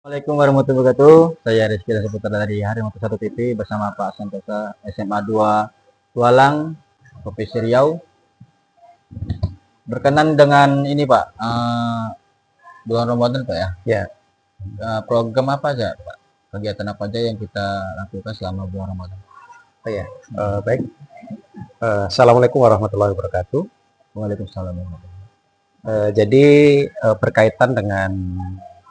Assalamualaikum warahmatullahi wabarakatuh. Saya Rizky Putra dari Harimau Satu TV bersama Pak Santosa SMA 2 Tualang, Provinsi Riau. Berkenan dengan ini Pak, bulan Ramadan Pak ya. Ya, Program apa aja Pak? Kegiatan apa aja yang kita lakukan selama bulan Ramadan? ya. Baik. Assalamualaikum warahmatullahi wabarakatuh. Waalaikumsalam. Jadi berkaitan dengan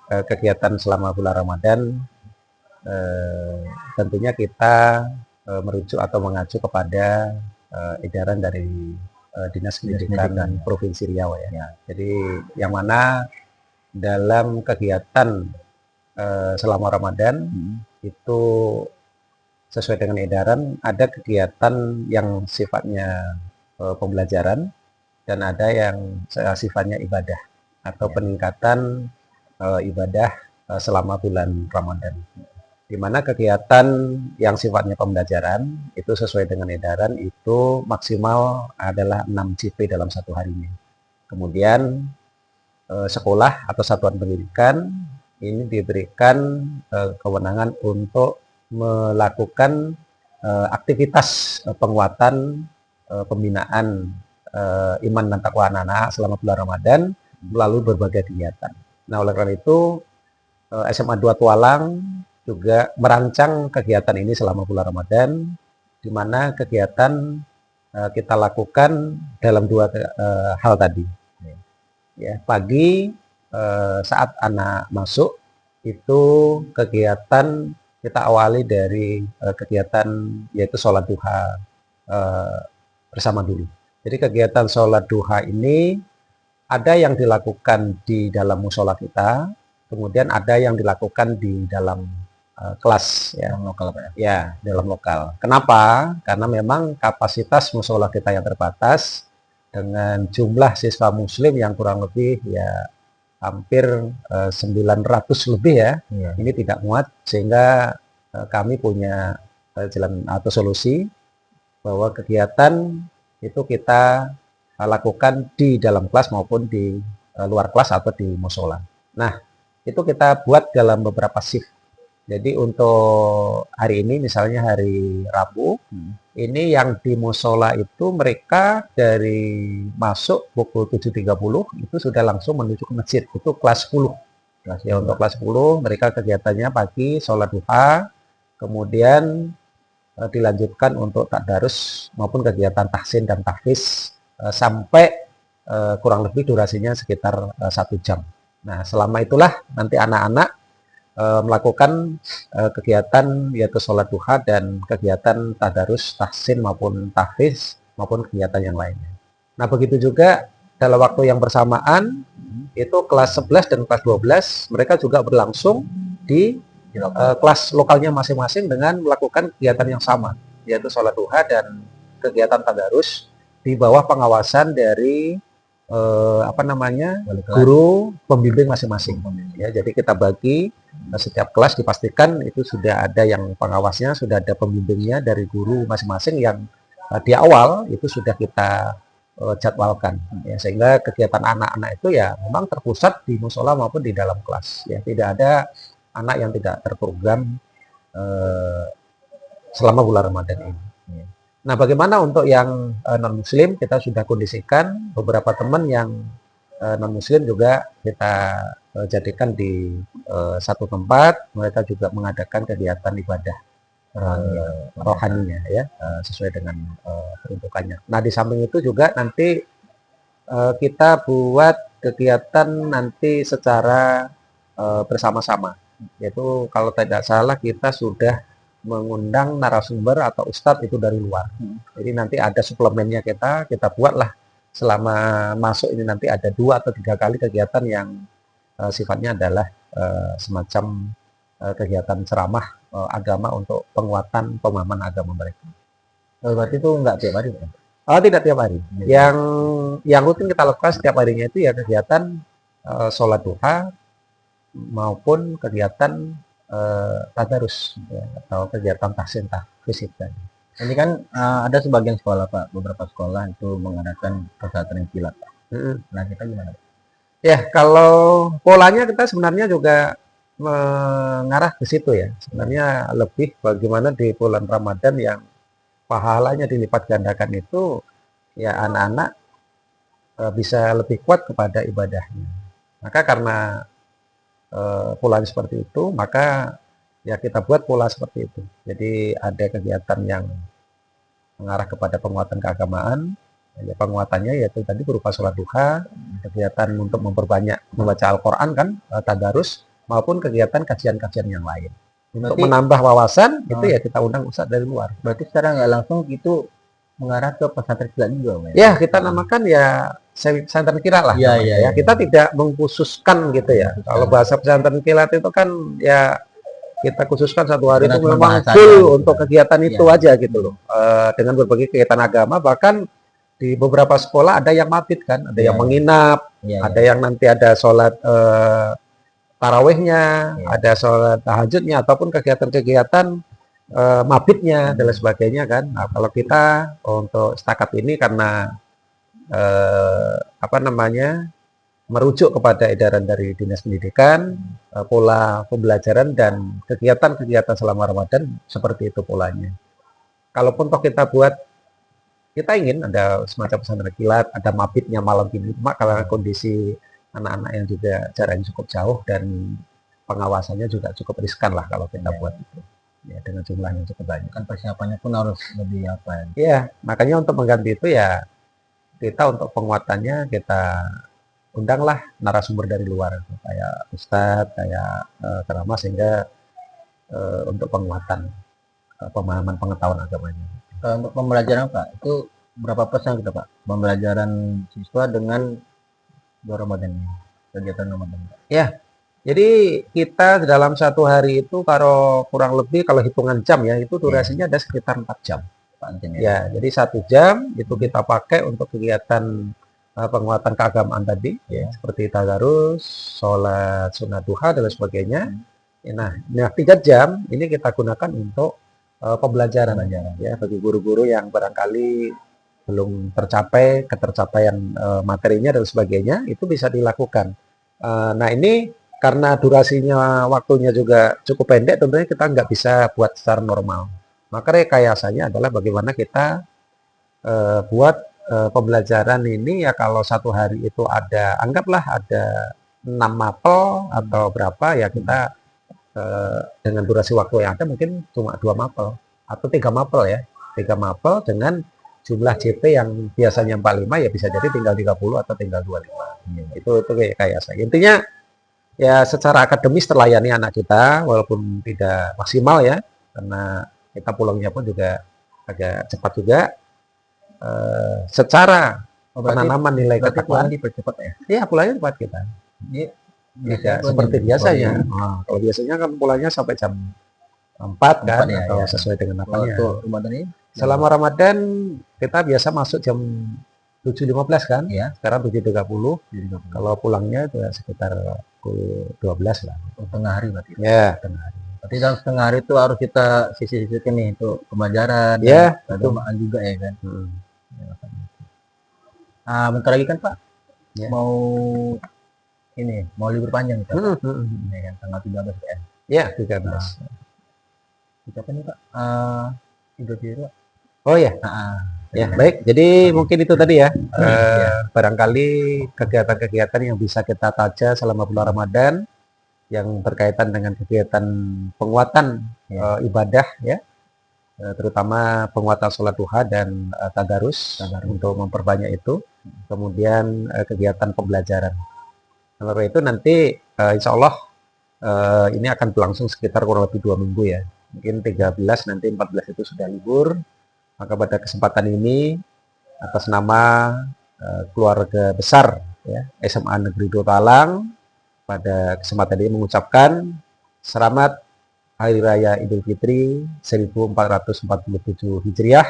kegiatan selama bulan Ramadan, tentunya kita merujuk atau mengacu kepada edaran dari Dinas Pendidikan Provinsi Riau ya. Jadi yang mana dalam kegiatan selama Ramadan itu sesuai dengan edaran ada kegiatan yang sifatnya pembelajaran dan ada yang sifatnya ibadah atau peningkatan ibadah selama bulan Ramadan. Di mana kegiatan yang sifatnya pembelajaran itu sesuai dengan edaran itu maksimal adalah 6 CP dalam satu harinya. Kemudian sekolah atau satuan pendidikan ini diberikan kewenangan untuk melakukan aktivitas penguatan pembinaan iman dan takwa anak-anak selama bulan Ramadan melalui berbagai kegiatan. Nah, oleh karena itu SMA 2 Tualang juga merancang kegiatan ini selama bulan Ramadan, di mana kegiatan kita lakukan dalam dua hal tadi. Ya, pagi saat anak masuk itu kegiatan kita awali dari kegiatan yaitu sholat duha bersama dulu. Jadi kegiatan sholat duha ini ada yang dilakukan di dalam musola kita, kemudian ada yang dilakukan di dalam kelas ya, lokal Pak. Ya, dalam lokal. Kenapa? Karena memang kapasitas musola kita yang terbatas dengan jumlah siswa muslim yang kurang lebih ya hampir 900 lebih ya. Ini tidak muat sehingga kami punya jalan atau solusi bahwa kegiatan itu kita lakukan di dalam kelas maupun di luar kelas atau di musola. Nah, itu kita buat dalam beberapa shift. Jadi untuk hari ini misalnya hari Rabu, ini yang di musola itu mereka dari masuk pukul 7.30 itu sudah langsung menuju ke masjid. Itu kelas 10. Ya, untuk kelas 10 mereka kegiatannya pagi sholat duha, kemudian dilanjutkan untuk tadarus maupun kegiatan tahsin dan tahfiz sampai kurang lebih durasinya sekitar 1 jam. Nah, selama itulah nanti anak-anak melakukan kegiatan yaitu sholat duha dan kegiatan tadarus, tahsin maupun tahfiz maupun kegiatan yang lainnya. Nah, begitu juga dalam waktu yang bersamaan itu kelas 11 dan kelas 12 mereka juga berlangsung di kelas lokalnya masing-masing dengan melakukan kegiatan yang sama yaitu sholat duha dan kegiatan tadarus di bawah pengawasan dari guru pembimbing masing-masing. Ya, jadi kita bagi setiap kelas dipastikan itu sudah ada yang pengawasnya, sudah ada pembimbingnya dari guru masing-masing yang di awal itu sudah kita jadwalkan. Ya, sehingga kegiatan anak-anak itu ya memang terpusat di musola maupun di dalam kelas. Ya, tidak ada anak yang tidak terprogram selama bulan Ramadan ini. Nah, bagaimana untuk yang non-muslim, kita sudah kondisikan beberapa teman yang non-muslim juga kita jadikan di satu tempat, mereka juga mengadakan kegiatan ibadah rohaninya ya, sesuai dengan peruntukannya. Nah, di samping itu juga nanti kita buat kegiatan nanti secara bersama-sama, yaitu kalau tidak salah kita sudah mengundang narasumber atau ustadz itu dari luar. Jadi nanti ada suplemennya kita buatlah selama masuk ini nanti ada 2 atau 3 kali kegiatan yang sifatnya adalah semacam kegiatan ceramah agama untuk penguatan pemahaman agama mereka. Berarti itu enggak tiap hari Pak? Oh, tidak tiap hari. Yang rutin kita lakukan setiap harinya itu ya kegiatan sholat duha maupun kegiatan tadarus ya, atau kegiatan tahsin tahfiz tadi. Ini kan ada sebagian sekolah Pak, beberapa sekolah itu mengadakan pesantren kilat Pak. Nah, kita gimana? Ya, kalau polanya kita sebenarnya juga mengarah ke situ ya. Sebenarnya lebih bagaimana di bulan Ramadan yang pahalanya dilipat gandakan itu, ya anak-anak bisa lebih kuat kepada ibadahnya. Maka karena polanya seperti itu, maka ya kita buat pola seperti itu. Jadi ada kegiatan yang mengarah kepada penguatan keagamaan, ya penguatannya yaitu tadi berupa sholat duha, kegiatan untuk memperbanyak membaca Al-Quran kan, tadarus, maupun kegiatan kajian-kajian yang lain. Untuk Berarti, menambah wawasan, itu ya kita undang ustadz dari luar. berarti secara nggak langsung itu mengarah ke pesantren kilat juga, Pak, ya? Ya, kita namakan ya pesantren kilat lah Iya, namanya iya, ya. iya. Kita tidak mengkhususkan gitu ya. Kalau bahasa pesantren kilat itu kan ya kita khususkan satu hari itu Karena memang bahasanya full gitu. untuk kegiatan itu Iya. aja gitu loh. Dengan berbagai kegiatan agama, bahkan di beberapa sekolah ada yang mabit kan, ada Iya, yang iya. menginap, Iya, ada iya. yang nanti ada sholat tarawehnya, Iya. ada sholat tahajudnya, ataupun kegiatan-kegiatan mabitnya dan lain sebagainya kan. Nah, kalau kita untuk setakat ini karena apa namanya merujuk kepada edaran dari Dinas Pendidikan, pola pembelajaran dan kegiatan-kegiatan selama Ramadan seperti itu polanya. Kalaupun toh kita buat, kita ingin ada semacam pesantren kilat, ada mabitnya malam ini, cuma karena kondisi anak-anak yang juga jaraknya cukup jauh dan pengawasannya juga cukup riskan lah kalau kita buat itu. Ya, dengan jumlah yang cukup banyak. Kan persiapannya pun harus lebih apa ya? Iya, makanya untuk mengganti itu ya kita untuk penguatannya kita undanglah narasumber dari luar kayak ustadz, kayak ceramah sehingga untuk penguatan pemahaman pengetahuan agamanya. Kalau untuk pembelajaran Pak, itu berapa persen kita Pak? Pembelajaran siswa dengan bulan Ramadan ini, kegiatan Ramadan, Pak. Ya, jadi kita dalam satu hari itu kalau kurang lebih kalau hitungan jam ya itu durasinya ada sekitar 4 jam. Ya, jadi 1 jam itu kita pakai untuk kegiatan penguatan keagamaan tadi, ya, seperti tadarus, sholat sunat duha dan lain sebagainya. Nah, 3 jam ini kita gunakan untuk pembelajaran ya bagi guru-guru yang barangkali belum tercapai ketercapaian materinya dan sebagainya itu bisa dilakukan. Nah ini karena durasinya waktunya juga cukup pendek, tentunya kita nggak bisa buat secara normal. Maka rekayasanya adalah bagaimana kita buat pembelajaran ini ya kalau satu hari itu ada, anggaplah ada 6 mapel atau berapa ya kita dengan durasi waktu yang ada mungkin cuma 2 mapel atau 3 mapel ya. 3 mapel dengan jumlah JP yang biasanya 45 ya bisa jadi tinggal 30 atau tinggal 25. Itu kayak saya. Intinya ya secara akademis terlayani anak kita walaupun tidak maksimal ya karena kita pulangnya pun juga agak cepat juga. Secara penanaman nilai ketakwaan dipercepat ya. Iya, pulangnya cepat kita. Tidak seperti biasanya. Kalau biasanya kan pulangnya sampai jam 4 kan ya, atau ya. sesuai dengan apanya. Ramadan ini Selama Ramadan kita biasa masuk jam 7.15 kan? Ya. Sekarang 7.30. Kalau pulangnya itu sekitar pukul 12 lah. Tengah hari berarti. Ya, tengah hari. Berarti dalam setengah hari itu harus kita sisihkan nih untuk pembelajaran. Ya, keagamaan juga ya kan. Bentar lagi kan Pak ya. mau libur panjang kita. Ya kan tanggal 13 kan. Ya, 13. Siapa nih Pak? Idul Fitri Pak. Oh ya. Ya, baik. Jadi mungkin itu tadi ya. Barangkali kegiatan-kegiatan yang bisa kita taja selama bulan Ramadan yang berkaitan dengan kegiatan penguatan ibadah ya. Terutama penguatan sholat duha dan tadarus untuk memperbanyak itu. Kemudian kegiatan pembelajaran. Oleh itu nanti insya Allah ini akan berlangsung sekitar kurang lebih 2 minggu ya. Mungkin 13 nanti 14 itu sudah libur. Maka pada kesempatan ini atas nama keluarga besar ya, SMA Negeri 2 Talang pada kesempatan ini mengucapkan selamat Hari Raya Idul Fitri 1447 Hijriah.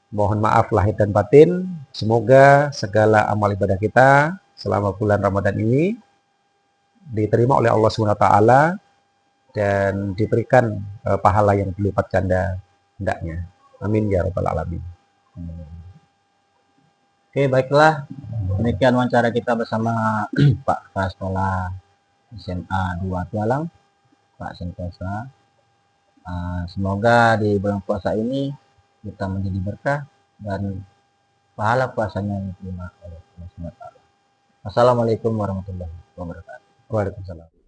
Mohon maaf lahir dan batin. Semoga segala amal ibadah kita selama bulan Ramadan ini diterima oleh Allah SWT dan diberikan pahala yang berlipat ganda hendaknya. Amin ya rabbal alamin. Oke, baiklah. Demikian wawancara kita bersama Pak Kepala Sekolah SMA 2 Tualang, Pak Sentosa. Semoga di bulan puasa ini kita menjadi berkah dan pahala puasanya diterima oleh Allah Subhanahu wa taala. Wassalamualaikum warahmatullahi wabarakatuh. Waalaikumsalam.